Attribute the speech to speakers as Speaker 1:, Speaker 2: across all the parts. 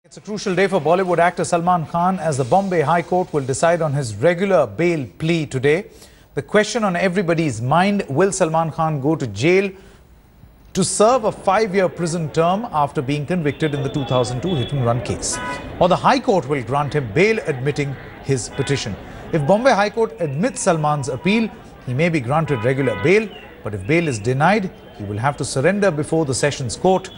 Speaker 1: It's a crucial day for Bollywood actor Salman Khan as the Bombay High Court will decide on his regular bail plea today. The question on everybody's mind, will Salman Khan go to jail to serve a 5-year prison term after being convicted in the 2002 hit-and-run case? Or the High Court will grant him bail admitting his petition. If Bombay High Court admits Salman's appeal, he may be granted regular bail, but if bail is denied, he will have to surrender before the Sessions Court,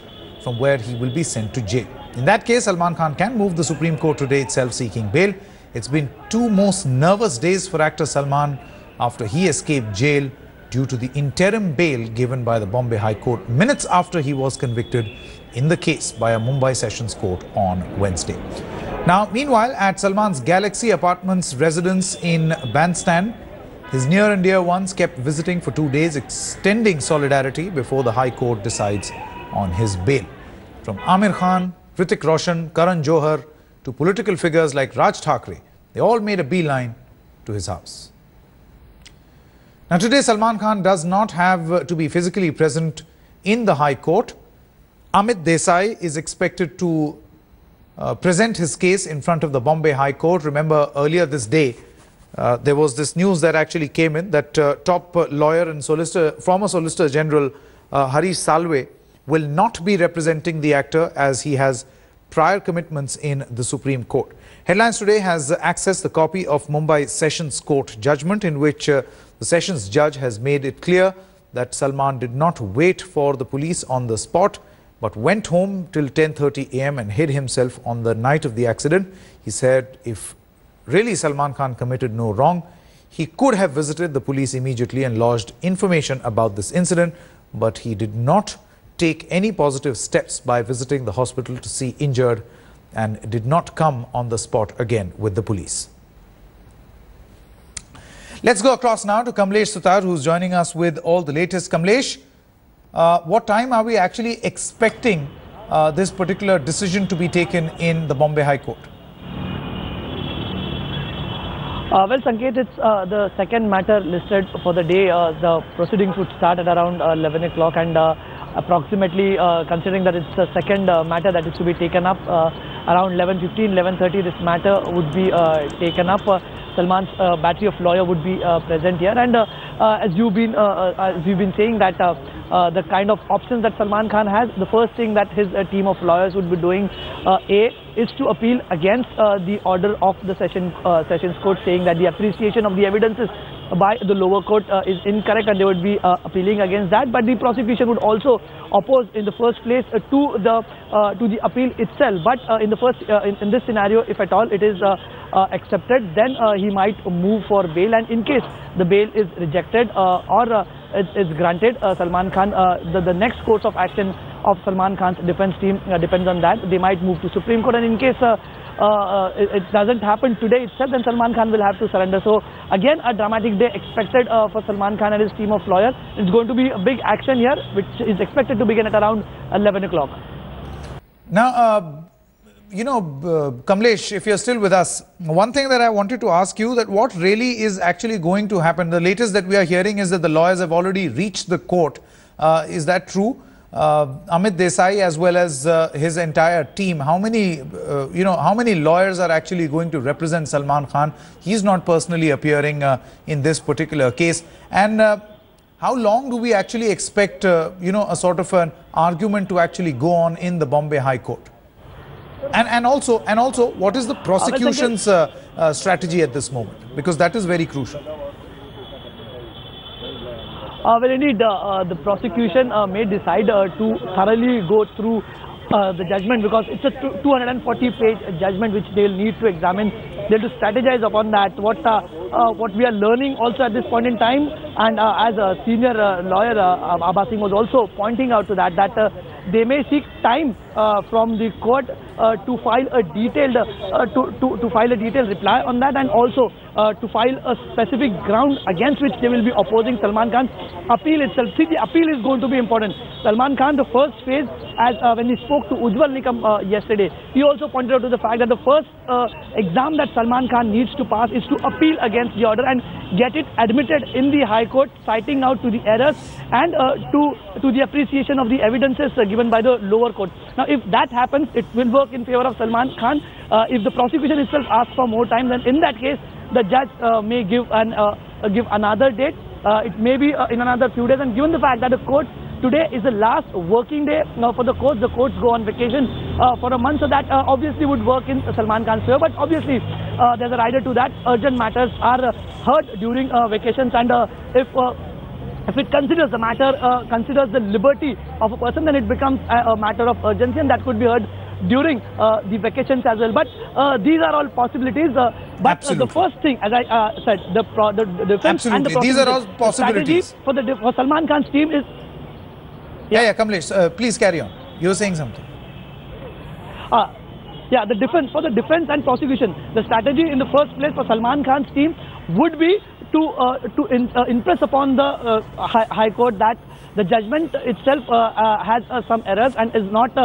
Speaker 1: from where he will be sent to jail. In that case, Salman Khan can move the Supreme Court today itself seeking bail. It's been two most nervous days for actor Salman after he escaped jail due to the interim bail given by the Bombay High Court minutes after he was convicted in the case by a Mumbai Sessions Court on Wednesday. Now, meanwhile, at Salman's Galaxy Apartments residence in Bandstand, his near and dear ones kept visiting for 2 days, extending solidarity before the High Court decides on his bail. From Amir Khan, Hrithik Roshan, Karan Johar to political figures like Raj Thackeray, they all made a beeline to his house. Now today, Salman Khan does not have to be physically present in the High Court. Amit Desai is expected to present his case in front of the Bombay High Court. Remember, earlier this day, there was this news that actually came in that top lawyer and former Solicitor General Harish Salve will not be representing the actor as he has prior commitments in the Supreme Court. Headlines Today has accessed the copy of Mumbai Sessions Court judgment in which the Sessions judge has made it clear that Salman did not wait for the police on the spot but went home till 10:30 a.m. and hid himself on the night of the accident. He said if really Salman Khan committed no wrong, he could have visited the police immediately and lodged information about this incident, but he did not take any positive steps by visiting the hospital to see injured and did not come on the spot again with the police. Let's go across now to Kamlesh Sutar, who's joining us with all the latest. Kamlesh, what time are we actually expecting this particular decision to be taken in the Bombay High Court?
Speaker 2: Well, Sanket, it's the second matter listed for the day. The proceedings would start at around 11 o'clock and approximately, considering that it's the second matter that is to be taken up, around 11:15, 11:30 this matter would be taken up. Salman's battery of lawyer would be present here, and as you've been saying that the kind of options that Salman Khan has, the first thing that his team of lawyers would be doing is to appeal against the order of the Sessions Court saying that the appreciation of the evidences by the lower court is incorrect, and they would be appealing against that. But the prosecution would also oppose in the first place to the appeal itself. But in this scenario, if at all it is accepted, then he might move for bail, and in case the bail is rejected or is granted, Salman Khan, the next course of action of Salman Khan's defense team depends on that. They might move to Supreme Court, and in case it doesn't happen today itself, then Salman Khan will have to surrender. So again, a dramatic day expected for Salman Khan and his team of lawyers. It's going to be a big action here, which is expected to begin at around 11 o'clock.
Speaker 1: Now, Kamlesh, if you're still with us, one thing that I wanted to ask you, that what really is actually going to happen? The latest that we are hearing is that the lawyers have already reached the court. Is that true? Amit Desai as well as his entire team, how many lawyers are actually going to represent Salman Khan? He's not personally appearing in this particular case. And how long do we actually expect, a sort of an argument to actually go on in the Bombay High Court? And also, what is the prosecution's strategy at this moment? Because that is very crucial.
Speaker 2: Well, indeed, the prosecution may decide to thoroughly go through the judgment, because it's a 240-page judgment which they'll need to examine. They'll to strategize upon that. What we are learning also at this point in time, and as a senior lawyer, Abha Singh was also pointing out to that they may seek time from the court to file a detailed reply on that, and also to file a specific ground against which they will be opposing Salman Khan's appeal itself. See, the appeal is going to be important. Salman Khan, the first phase, as when he spoke to Ujjwal Nikam yesterday, he also pointed out to the fact that the first exam that Salman Khan needs to pass is to appeal against the order and get it admitted in the High Court, citing now to the errors and to the appreciation of the evidences given by the lower court. Now, Now, if that happens, it will work in favor of Salman Khan. If the prosecution itself asks for more time, then in that case, the judge may give another date. It may be in another few days. And given the fact that the court today is the last working day for the courts go on vacation for a month, so that obviously would work in Salman Khan's favor. But obviously, there's a rider to that. Urgent matters are heard during vacations, and if it considers the matter, considers the liberty of a person, then it becomes a matter of urgency, and that could be heard during the vacations as well. But these are all possibilities. But the first thing, as I said, the defense and the
Speaker 1: these are all possibilities.
Speaker 2: For Salman Khan's team is.
Speaker 1: Yeah, Kamlesh, please carry on. You were saying something.
Speaker 2: Yeah, the defense and prosecution, the strategy in the first place for Salman Khan's team would be to impress upon the High Court that the judgment itself has some errors and is not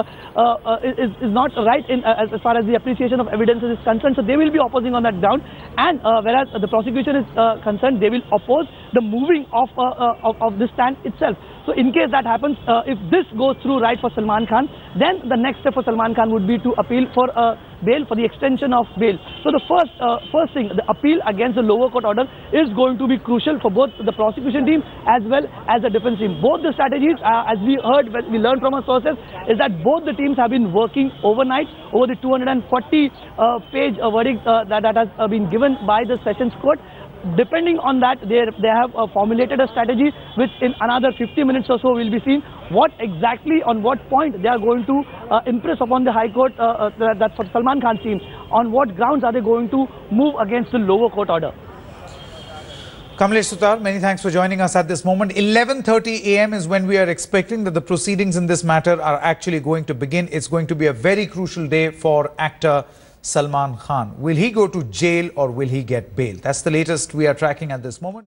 Speaker 2: right in as far as the appreciation of evidence is concerned. So they will be opposing on that ground, and whereas the prosecution is concerned, they will oppose the moving of the stand itself. So in case that happens, if this goes through right for Salman Khan, then the next step for Salman Khan would be to appeal for bail, for the extension of bail. So the first thing, the appeal against the lower court order is going to be crucial for both the prosecution team as well as the defense team. Both the strategies, as we learned from our sources, is that both the teams have been working overnight over the 240-page verdict that has been given by the Sessions Court. Depending on that, they have formulated a strategy which in another 50 minutes or so will be seen what exactly, on what point they are going to impress upon the High Court, that's for Salman Khan's team. On what grounds are they going to move against the lower court order?
Speaker 1: Kamlesh Sutar, many thanks for joining us at this moment. 11:30 a.m. is when we are expecting that the proceedings in this matter are actually going to begin. It's going to be a very crucial day for actor Salman Khan. Will he go to jail or will he get bail? That's the latest we are tracking at this moment.